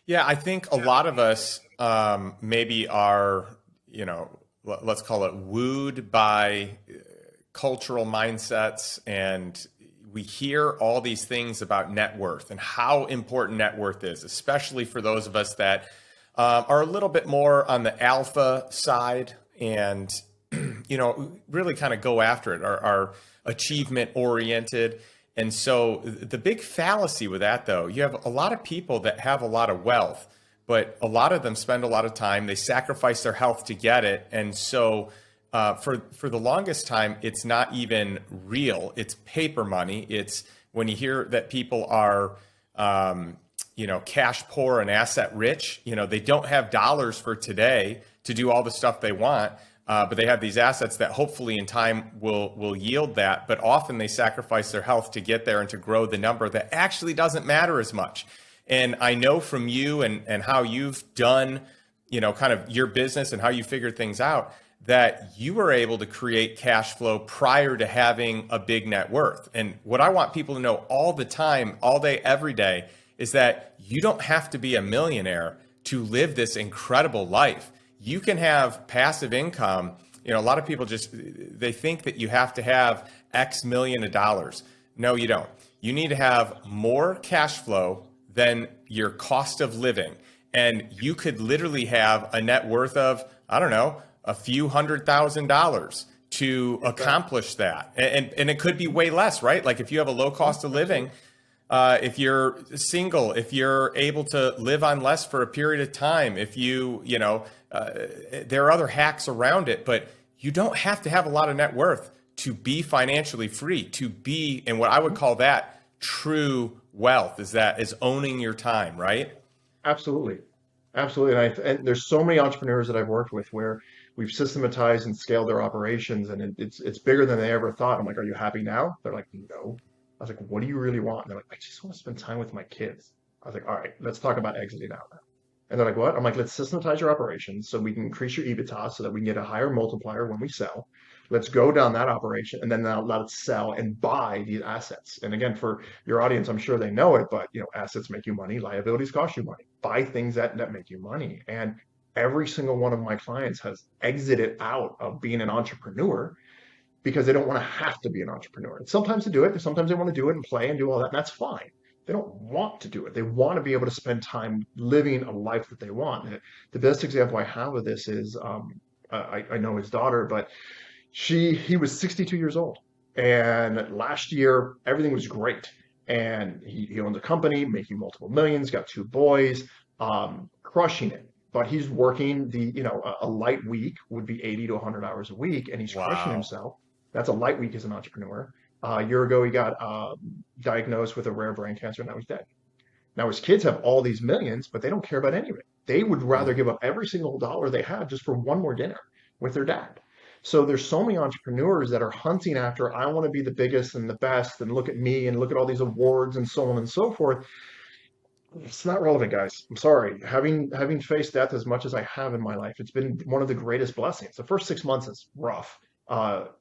Yeah, I think a lot of us maybe are, let's call it wooed by cultural mindsets, and we hear all these things about net worth and how important net worth is, especially for those of us that are a little bit more on the alpha side and, really kind of go after it, are achievement oriented. And so the big fallacy with that, though, you have a lot of people that have a lot of wealth, but a lot of them spend a lot of time. They sacrifice their health to get it, and so for the longest time, it's not even real. It's paper money. It's when you hear that people are, cash poor and asset rich. They don't have dollars for today to do all the stuff they want. But they have these assets that hopefully in time will yield that. But often they sacrifice their health to get there and to grow the number that actually doesn't matter as much. And I know from you and how you've done, kind of your business and how you figured things out, that you were able to create cash flow prior to having a big net worth. And what I want people to know all the time, all day, every day, is that you don't have to be a millionaire to live this incredible life. You can have passive income. A lot of people they think that you have to have X million of dollars. No, you don't. You need to have more cash flow than your cost of living. And you could literally have a net worth of, I don't know, a few $100,000 to accomplish that. And it could be way less, right? Like if you have a low cost of living, if you're single, if you're able to live on less for a period of time, if there are other hacks around it, but you don't have to have a lot of net worth to be financially free, to be, and what I would call that true wealth is owning your time, right? Absolutely. Absolutely. And there's so many entrepreneurs that I've worked with where we've systematized and scaled their operations, and it's bigger than they ever thought. I'm like, are you happy now? They're like, no. I was like, what do you really want? And they're like, I just want to spend time with my kids. I was like, all right, let's talk about exiting out now. And they're like, what? I'm like, let's systematize your operations so we can increase your EBITDA so that we can get a higher multiplier when we sell. Let's go down that operation and then now let it sell and buy these assets. And again, for your audience, I'm sure they know it, but assets make you money, liabilities cost you money. Buy things that make you money. And every single one of my clients has exited out of being an entrepreneur because they don't want to have to be an entrepreneur. And sometimes they do it, sometimes they want to do it and play and do all that, and that's fine. They don't want to do it. They want to be able to spend time living a life that they want. The best example I have of this is I know his daughter, but he was 62 years old. And last year, everything was great. And he owned a company, making multiple millions, got two boys, crushing it. But he's working a light week would be 80 to 100 hours a week, and he's crushing Wow. himself. That's a light week as an entrepreneur. A year ago, he got diagnosed with a rare brain cancer, and now he's dead. Now his kids have all these millions, but they don't care about any of it. They would rather give up every single dollar they have just for one more dinner with their dad. So there's so many entrepreneurs that are hunting after, I want to be the biggest and the best, and look at me and look at all these awards and so on and so forth. It's not relevant, guys. I'm sorry. Having faced death as much as I have in my life, it's been one of the greatest blessings. The first 6 months is rough,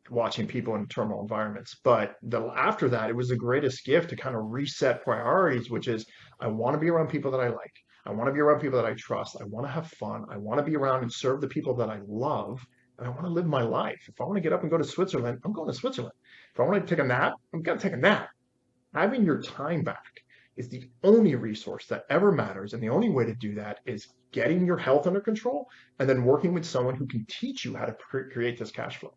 watching people in terminal environments, but after that, it was the greatest gift to kind of reset priorities, which is I want to be around people that I like. I want to be around people that I trust. I want to have fun. I want to be around and serve the people that I love. And I want to live my life. If I want to get up and go to Switzerland, I'm going to Switzerland. If I want to take a nap, I'm going to take a nap. Having your time back is the only resource that ever matters. And the only way to do that is getting your health under control and then working with someone who can teach you how to create this cash flow.